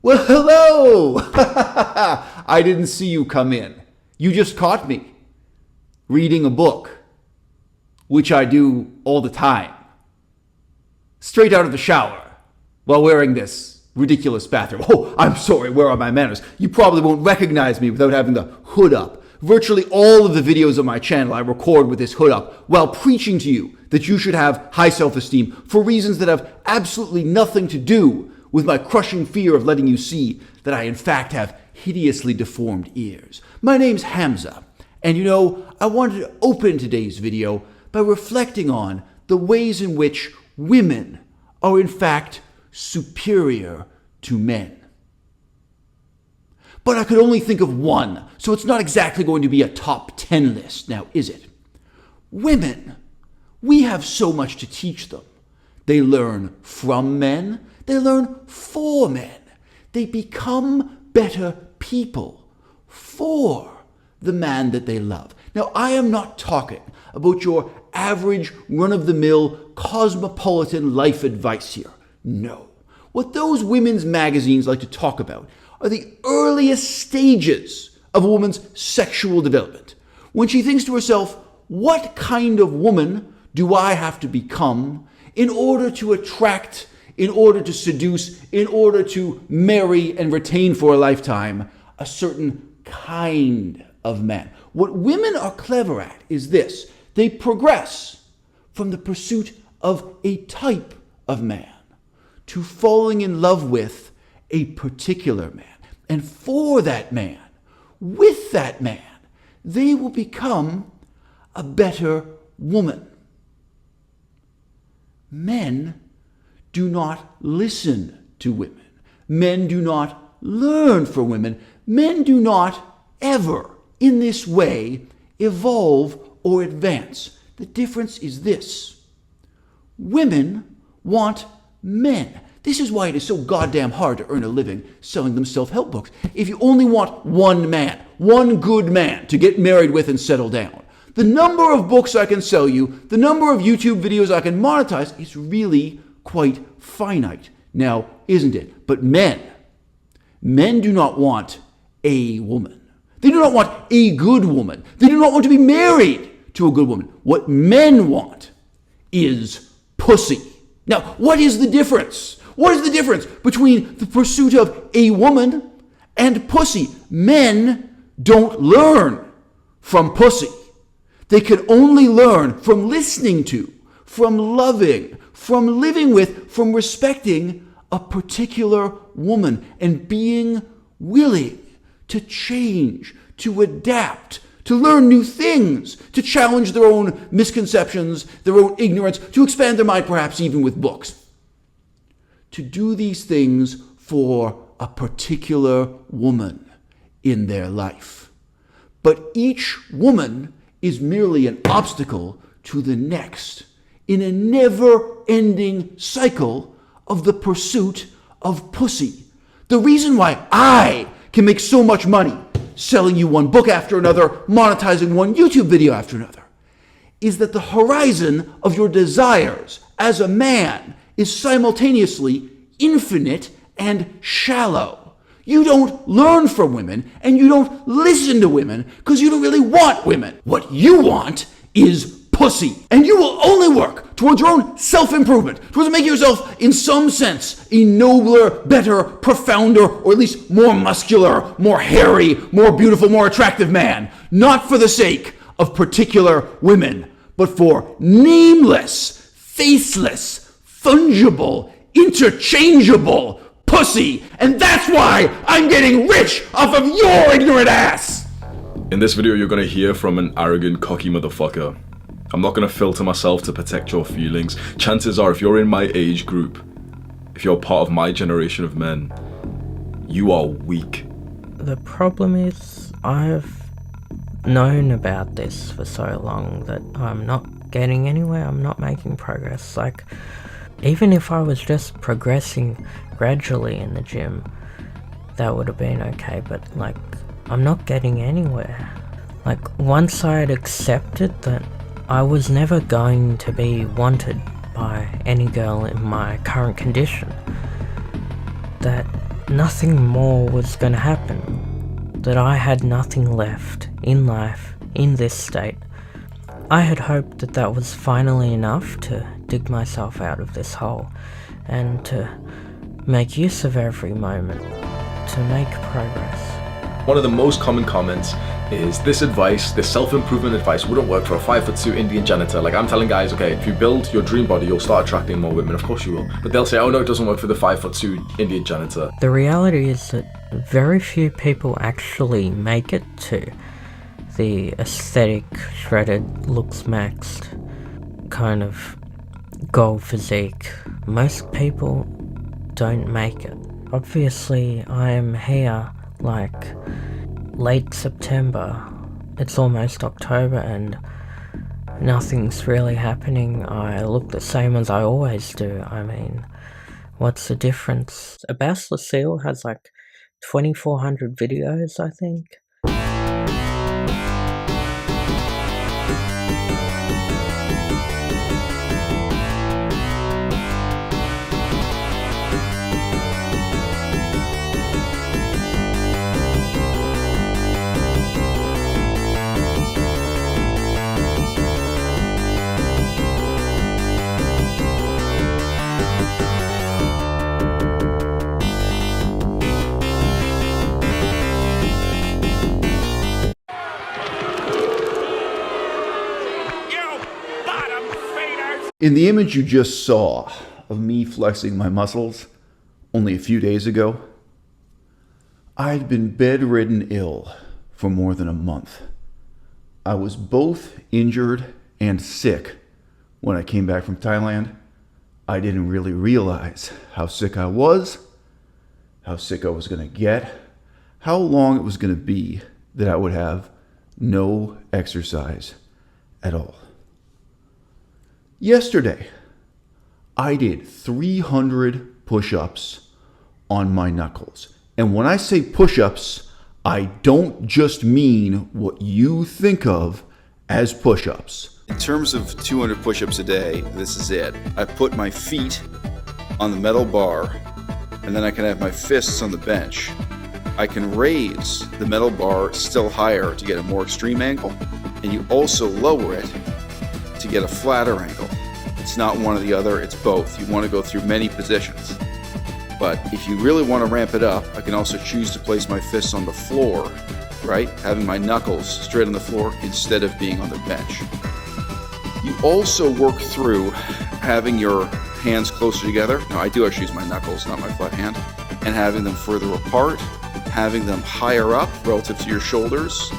Well, hello! I didn't see you come in. You just caught me reading a book, which I do all the time, straight out of the shower, while wearing this ridiculous bathrobe. Oh, I'm sorry, where are my manners? You probably won't recognize me without having the hood up. Virtually all of the videos on my channel I record with this hood up while preaching to you that you should have high self-esteem for reasons that have absolutely nothing to do with my crushing fear of letting you see that I in fact have hideously deformed ears. My name's Hamza, and I wanted to open today's video by reflecting on the ways in which women are in fact superior to men. But I could only think of one, so it's not exactly going to be a top 10 list now, is it? Women, we have so much to teach them. They learn from men, they learn for men. They become better people for the man that they love. Now, I am not talking about your average run-of-the-mill cosmopolitan life advice here. No. What those women's magazines like to talk about are the earliest stages of a woman's sexual development. When she thinks to herself, what kind of woman do I have to become in order to attract, in order to seduce, in order to marry and retain for a lifetime a certain kind of man? What women are clever at is this. They progress from the pursuit of a type of man to falling in love with a particular man. And for that man, with that man, they will become a better woman. Men do not listen to women. Men do not learn from women. Men do not ever, in this way, evolve or advance. The difference is this. Women want men. This is why it is so goddamn hard to earn a living selling them self-help books. If you only want one man, one good man to get married with and settle down, the number of books I can sell you, the number of YouTube videos I can monetize is really quite finite. Now, isn't it? But men do not want a woman. They do not want a good woman. They do not want to be married to a good woman. What men want is pussy. Now, what is the difference? What is the difference between the pursuit of a woman and pussy? Men don't learn from pussy. They can only learn from listening to, from loving, from living with, from respecting a particular woman and being willing to change, to adapt, to learn new things, to challenge their own misconceptions, their own ignorance, to expand their mind perhaps even with books. To do these things for a particular woman in their life. But each woman is merely an obstacle to the next in a never-ending cycle of the pursuit of pussy. The reason why I can make so much money selling you one book after another, monetizing one YouTube video after another, is that the horizon of your desires as a man is simultaneously infinite and shallow. You don't learn from women and you don't listen to women because you don't really want women. What you want is pussy. And you will only work towards your own self-improvement, towards making yourself, in some sense, a nobler, better, profounder, or at least more muscular, more hairy, more beautiful, more attractive man. Not for the sake of particular women, but for nameless, faceless, fungible, interchangeable pussy. And that's why I'm getting rich off of your ignorant ass. In this video, you're gonna hear from an arrogant, cocky motherfucker. I'm not gonna filter myself to protect your feelings. Chances are, if you're in my age group, if you're part of my generation of men, you are weak. The problem is, I've known about this for so long that I'm not getting anywhere, I'm not making progress. Like, even if I was just progressing gradually in the gym, that would have been okay, but like, I'm not getting anywhere. Like, once I had accepted that I was never going to be wanted by any girl in my current condition, that nothing more was going to happen, that I had nothing left in life in this state. I had hoped that that was finally enough to dig myself out of this hole and to make use of every moment to make progress. One of the most common comments is this advice, this self-improvement advice wouldn't work for a 5'2" Indian janitor. Like, I'm telling guys, okay, if you build your dream body, you'll start attracting more women. Of course you will. But they'll say, oh no, it doesn't work for the 5'2" Indian janitor. The reality is that very few people actually make it to the aesthetic, shredded, looks maxed kind of goal physique. Most people don't make it. Obviously, I am here like late September. It's almost October and nothing's really happening. I look the same as I always do. I mean, what's the difference? À-bas-le-ciel has like 2,400 videos, I think. In the image you just saw of me flexing my muscles only a few days ago, I'd been bedridden ill for more than a month. I was both injured and sick when I came back from Thailand. I didn't really realize how sick I was, how sick I was going to get, how long it was going to be that I would have no exercise at all. Yesterday, I did 300 push-ups on my knuckles. And when I say push-ups, I don't just mean what you think of as push-ups. In terms of 200 push-ups a day, this is it. I put my feet on the metal bar, and then I can have my fists on the bench. I can raise the metal bar still higher to get a more extreme angle, and you also lower it to get a flatter angle. It's not one or the other, it's both. You want to go through many positions. But if you really want to ramp it up, I can also choose to place my fists on the floor, right? Having my knuckles straight on the floor instead of being on the bench. You also work through having your hands closer together. Now, I do actually use my knuckles, not my flat hand. And having them further apart, having them higher up relative to your shoulders,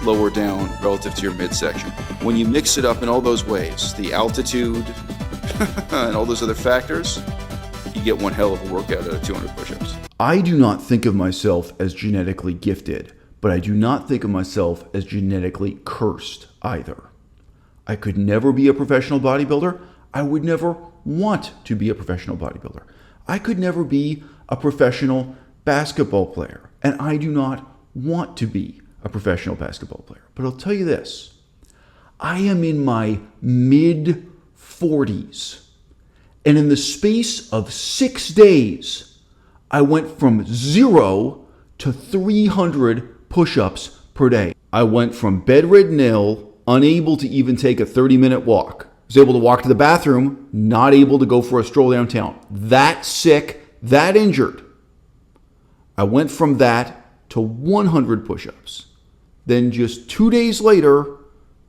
lower down relative to your midsection. When you mix it up in all those ways, the altitude and all those other factors, you get one hell of a workout out of 200 push-ups. I do not think of myself as genetically gifted, but I do not think of myself as genetically cursed either. I could never be a professional bodybuilder. I would never want to be a professional bodybuilder. I could never be a professional basketball player, and I do not want to be a professional basketball player. But I'll tell you this, I am in my mid-40s, and in the space of 6 days, I went from 0 to 300 push-ups per day. I went from bedridden ill, unable to even take a 30-minute walk. I was able to walk to the bathroom, not able to go for a stroll downtown. That sick, that injured. I went from that to 100 push-ups. Then just 2 days later,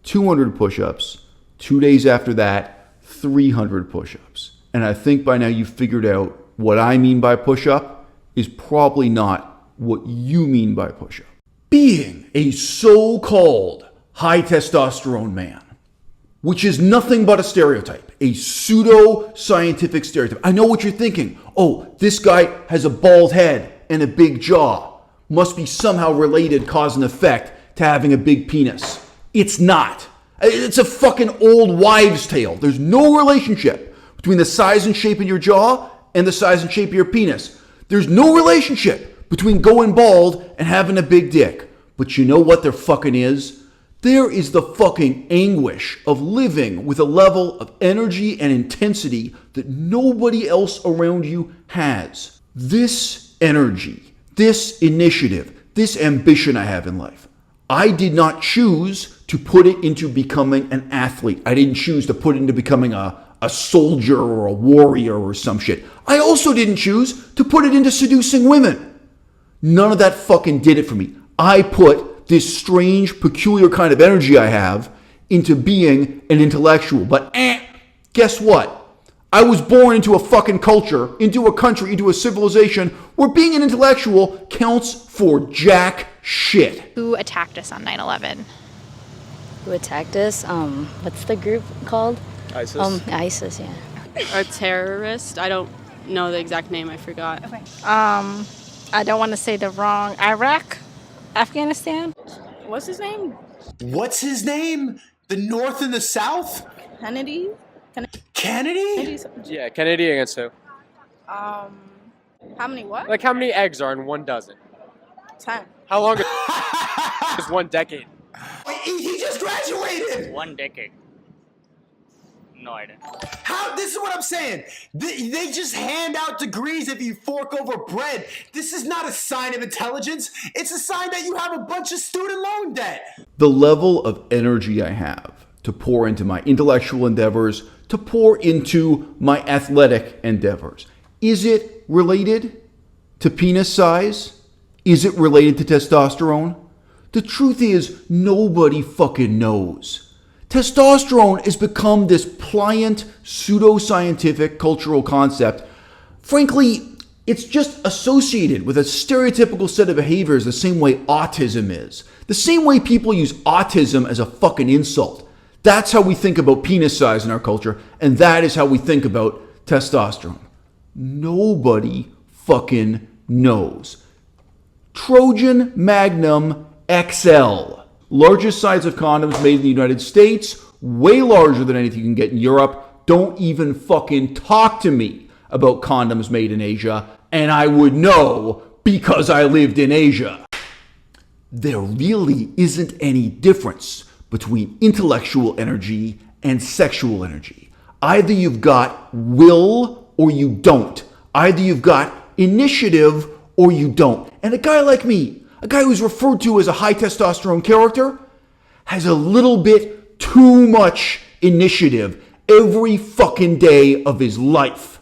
200 push-ups. 2 days after that, 300 push-ups. And I think by now you've figured out what I mean by push-up is probably not what you mean by push-up. Being a so-called high testosterone man, which is nothing but a stereotype, a pseudo-scientific stereotype. I know what you're thinking. Oh, this guy has a bald head and a big jaw. Must be somehow related, cause and effect, to having a big penis. It's not. It's a fucking old wives' tale. There's no relationship between the size and shape of your jaw and the size and shape of your penis. There's no relationship between going bald and having a big dick. But you know what there fucking is? There is the fucking anguish of living with a level of energy and intensity that nobody else around you has. This energy, this initiative, this ambition I have in life, I did not choose to put it into becoming an athlete. I didn't choose to put it into becoming a soldier or a warrior or some shit. I also didn't choose to put it into seducing women. None of that fucking did it for me. I put this strange, peculiar kind of energy I have into being an intellectual. But guess what? I was born into a fucking culture, into a country, into a civilization where being an intellectual counts for jack shit. Who attacked us on 9/11? Who attacked us? What's the group called? ISIS. ISIS, yeah. A terrorist. I don't know the exact name. I forgot. Okay. I don't want to say the wrong. Iraq? Afghanistan? What's his name? What's his name? The North and the South? Kennedy? Kennedy? Yeah, Kennedy against who? How many what? Like how many eggs are in 1 dozen? 10. How long is 1 decade? Wait, he just graduated! 1 decade. No idea. How? This is what I'm saying. They just hand out degrees if you fork over bread. This is not a sign of intelligence. It's a sign that you have a bunch of student loan debt. The level of energy I have to pour into my intellectual endeavors, to pour into my athletic endeavors, is it related to penis size? Is it related to testosterone? The truth is, nobody fucking knows. Testosterone has become this pliant, pseudoscientific cultural concept. Frankly, it's just associated with a stereotypical set of behaviors the same way autism is. The same way people use autism as a fucking insult. That's how we think about penis size in our culture, and that is how we think about testosterone. Nobody fucking knows. Trojan Magnum XL. Largest size of condoms made in the United States, way larger than anything you can get in Europe. Don't even fucking talk to me about condoms made in Asia, and I would know because I lived in Asia. There really isn't any difference between intellectual energy and sexual energy. Either you've got will or you don't. Either you've got initiative or you don't. And a guy like me, a guy who's referred to as a high testosterone character, has a little bit too much initiative every fucking day of his life.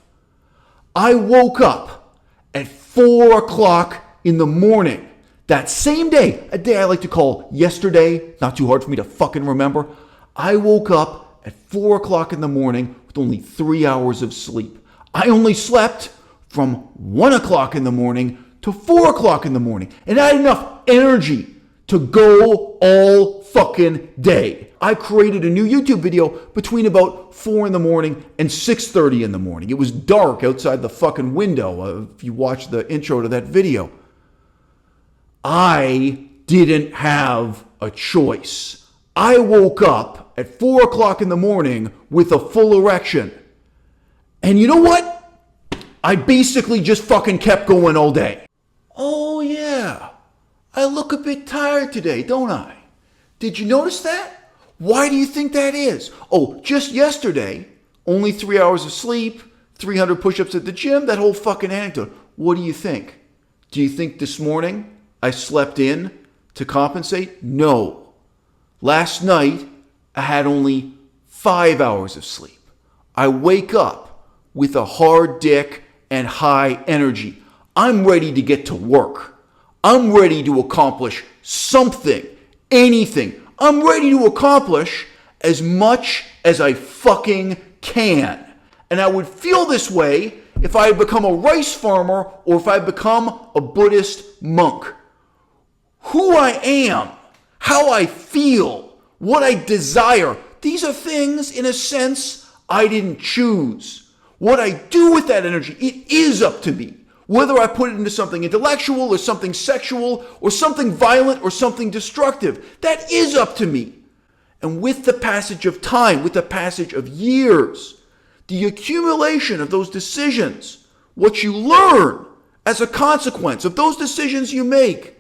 I woke up at 4 o'clock in the morning that same day, a day I like to call yesterday, not too hard for me to fucking remember. I woke up at 4 o'clock in the morning with only 3 hours of sleep. I only slept from 1 o'clock in the morning to 4 o'clock in the morning. And I had enough energy to go all fucking day. I created a new YouTube video between about 4 in the morning and 6:30 in the morning. It was dark outside the fucking window if you watch the intro to that video. I didn't have a choice. I woke up at 4 o'clock in the morning with a full erection. And you know what? I basically just fucking kept going all day. Oh yeah, I look a bit tired today, don't I? Did you notice that? Why do you think that is? Oh, just yesterday, only 3 hours of sleep, 300 push-ups at the gym, that whole fucking anecdote. What do you think? Do you think this morning I slept in to compensate? No. Last night, I had only 5 hours of sleep. I wake up with a hard dick and high energy. I'm ready to get to work. I'm ready to accomplish something, anything. I'm ready to accomplish as much as I fucking can. And I would feel this way if I had become a rice farmer or if I had become a Buddhist monk. Who I am, how I feel, what I desire, these are things, in a sense, I didn't choose. What I do with that energy, it is up to me. Whether I put it into something intellectual or something sexual or something violent or something destructive, that is up to me. And with the passage of time, with the passage of years, the accumulation of those decisions, what you learn as a consequence of those decisions you make,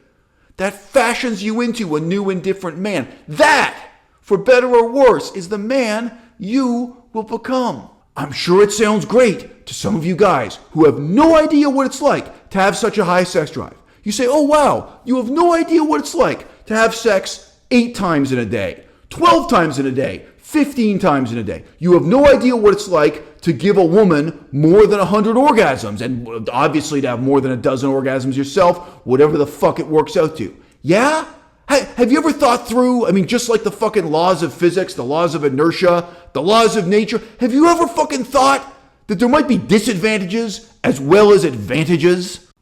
that fashions you into a new and different man. That, for better or worse, is the man you will become. I'm sure it sounds great to some of you guys who have no idea what it's like to have such a high sex drive. You say, oh wow, you have no idea what it's like to have sex 8 times in a day, 12 times in a day, 15 times in a day. You have no idea what it's like to give a woman more than 100 orgasms, and obviously to have more than a dozen orgasms yourself, whatever the fuck it works out to. Yeah? Have you ever thought through, just like the fucking laws of physics, the laws of inertia, the laws of nature, have you ever fucking thought that there might be disadvantages as well as advantages?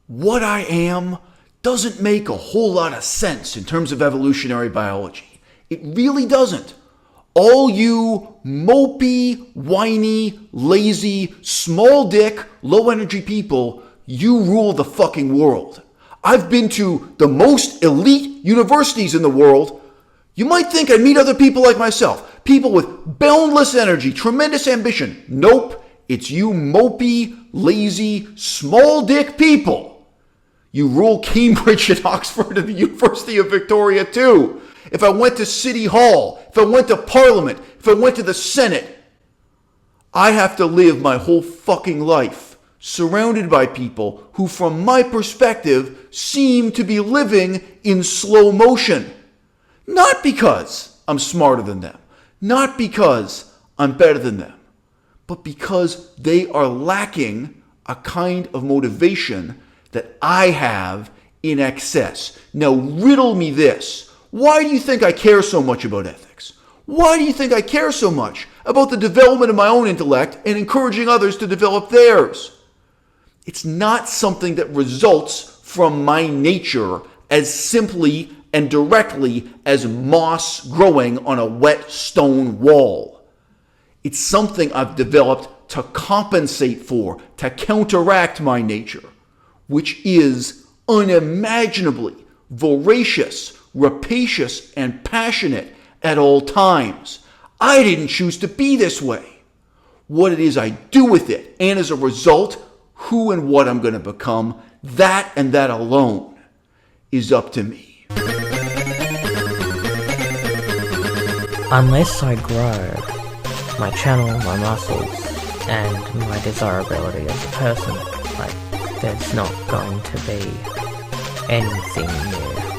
What I am doesn't make a whole lot of sense in terms of evolutionary biology. It really doesn't. All you mopey, whiny, lazy, small dick, low energy people, you rule the fucking world. I've been to the most elite universities in the world. You might think I'd meet other people like myself, people with boundless energy, tremendous ambition. Nope, it's you mopey, lazy, small dick people. You rule Cambridge and Oxford and the University of Victoria too. If I went to City Hall, if I went to Parliament, if I went to the Senate, I have to live my whole fucking life surrounded by people who, from my perspective, seem to be living in slow motion. Not because I'm smarter than them, not because I'm better than them, but because they are lacking a kind of motivation that I have in excess. Now, riddle me this. Why do you think I care so much about ethics? Why do you think I care so much about the development of my own intellect and encouraging others to develop theirs? It's not something that results from my nature as simply and directly as moss growing on a wet stone wall. It's something I've developed to compensate for, to counteract my nature, which is unimaginably voracious, rapacious, and passionate at all times. I didn't choose to be this way. What it is I do with it, and as a result, who and what I'm going to become, that and that alone is up to me. Unless I grow my channel, my muscles, and my desirability as a person, there's not going to be anything new.